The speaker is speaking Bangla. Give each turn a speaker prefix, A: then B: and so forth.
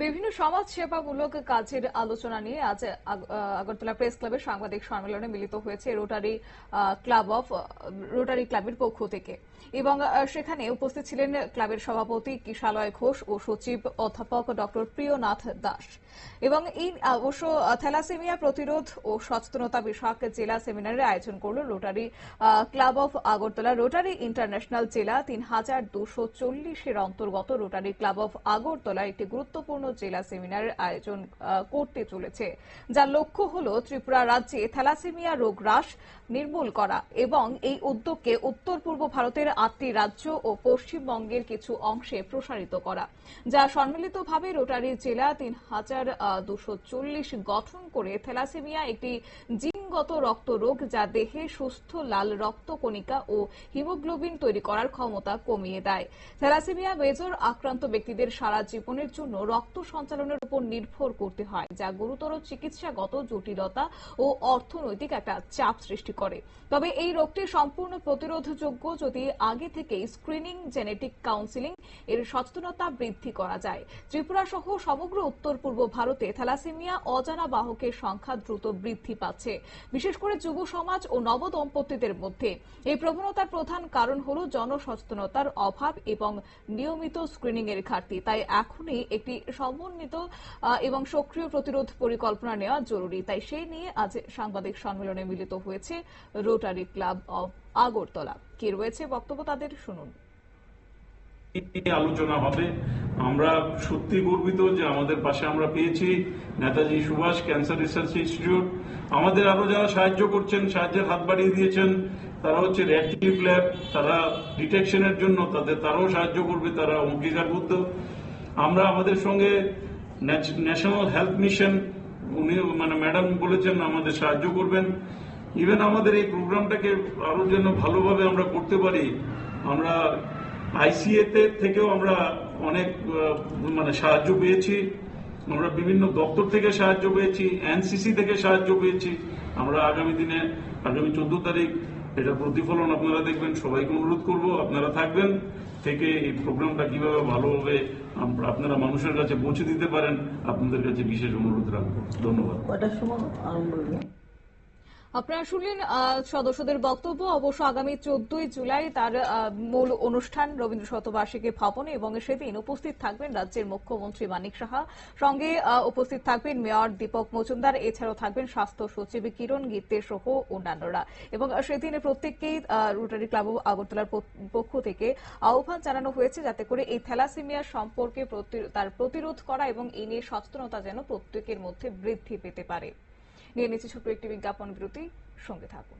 A: বিভিন্ন সমাজ সেবামূলক কাজের আলোচনা নিয়ে আজ আগরতলা প্রেস ক্লাবের সাংবাদিক সম্মেলনে মিলিত হয়েছে রোটারি ক্লাবের পক্ষ থেকে এবং সেখানে উপস্থিত ছিলেন ক্লাবের সভাপতি কিশালয় ঘোষ ও সচিব অধ্যাপক ডক্টর প্রিয়নাথ দাস এবং এই অবশ্য থ্যালাসেমিয়া প্রতিরোধ ও সচেতনতা বিষয়ক জেলা সেমিনারের আয়োজন করল rotary club of Agartala. Rotary international জেলা ৩,২৪০-এর অন্তর্গত রোটারি ক্লাব অফ আগরতলা একটি গুরুত্বপূর্ণ জেলা সেমিনারের আয়োজন করতে চলেছে, যার লক্ষ্য হল ত্রিপুরা রাজ্যে থ্যালাসেমিয়া রোগ হ্রাস নির্মূল করা এবং এই উদ্যোগকে উত্তর পূর্ব ভারতের ৮টি রাজ্য ও পশ্চিমবঙ্গের কিছু অংশে প্রসারিত করা, যা সম্মিলিতভাবে রোটারি জেলা ৩,২৪০ গঠন করে থ্যালাসেমিয়া একটি জিনগত রক্ত রোগ, যা দেহে সুস্থ লাল রক্তকণিকা ও হিমোগ্লোবিন তৈরি করার ক্ষমতা কমিয়ে দেয়। থ্যালাসেমিয়া মেজর আক্রান্ত ব্যক্তিদের সারা জীবনের জন্য রক্ত সঞ্চালনের উপর নির্ভর করতে হয়, যা গুরুতর চিকিৎসাগত জটিলতা ও অর্থনৈতিক একটা চাপ সৃষ্টি করে। তবে এই রোগটি সম্পূর্ণ প্রতিরোধযোগ্য যদি আগে থেকে স্ক্রিনিং, জেনেটিক কাউন্সিলিং এর সচেতনতা বৃদ্ধি করা যায়। ত্রিপুরা সহ সমগ্র উত্তর পূর্ব ভারতে থ্যালাসেমিয়া অজানা বাহকের সংখ্যা দ্রুত বৃদ্ধি পাচ্ছে, বিশেষ করে যুব সমাজ ও নবদম্পতিদের মধ্যে। এই প্রবণতার প্রধান কারণ হল জনসচেতনতার অভাব এবং নিয়মিত স্ক্রিনিং এর ঘাটতি। তাই এখনই একটি সমন্বিত এবং সক্রিয় প্রতিরোধ পরিকল্পনা নেওয়া জরুরি। তাই সেই নিয়ে আজ সাংবাদিক সম্মেলনে মিলিত হয়েছে রোটারি ক্লাব অফ আগরতলা। কি রয়েছে বক্তব্য তাদের, শুনুন।
B: আলোচনা হবে। আমরা সত্যি গর্বিত যে আমাদের পাশে আমরা পেয়েছি Netaji Subhas cancer research institute. আমাদের আরো যারা সাহায্য করছেন, সাহায্যের হাত বাড়িয়ে দিয়েছেন, তারা হচ্ছে র্যাটিভ ল্যাব, তারা ডিটেকশনের জন্য তারাও সাহায্য করবে, তারা অঙ্গীকারবদ্ধ। আমরা আমাদের সঙ্গে ন্যাশনাল হেলথ মিশন, উনি ম্যাডাম বলেছেন আমাদের সাহায্য করবেন। ইভেন আমাদের এই প্রোগ্রামটাকে আরো যেন ভালোভাবে আমরা করতে পারি, আমরা আইসিএ থেকেও আমরা অনেক সাহায্য পেয়েছি, আমরা বিভিন্ন দপ্তর থেকে সাহায্য পেয়েছি, এনসিসি থেকে সাহায্য পেয়েছি। আমরা আগামী 14 তারিখ এটা প্রতিফলন আপনারা দেখবেন। সবাইকে অনুরোধ করব আপনারা থাকবেন, থেকে এই প্রোগ্রামটা কিভাবে ভালোভাবে আপনারা মানুষের কাছে পৌঁছে দিতে পারেন, আপনাদের কাছে বিশেষ অনুরোধ রাখবো। ধন্যবাদ।
C: কটার সময় আরম্ভ হবে?
A: আপনারা শুনলেন সদস্যদের বক্তব্য। অবশ্য আগামী 14ই জুলাই তার মূল অনুষ্ঠান রবীন্দ্র শতবার্ষিকী ভবনে এবং সেদিন উপস্থিত থাকবেন রাজ্যের মুখ্যমন্ত্রী মানিক সাহা, সঙ্গে উপস্থিত থাকবেন মেয়র দীপক মজুমদার, এছাড়াও থাকবেন স্বাস্থ্য সচিব কিরণ গীতে সহ অন্যান্যরা। এবং সেদিন প্রত্যেককেই রোটারি ক্লাব আগরতলার পক্ষ থেকে আহ্বান জানানো হয়েছে যাতে করে এই থ্যালাসেমিয়া সম্পর্কে তার প্রতিরোধ করা এবং এই নিয়ে সচেতনতা যেন প্রত্যেকের মধ্যে বৃদ্ধি পেতে পারে। নিয়ে নিচ্ছে ছোট্ট একটি বিজ্ঞাপন বিরতি, সঙ্গে থাকুন।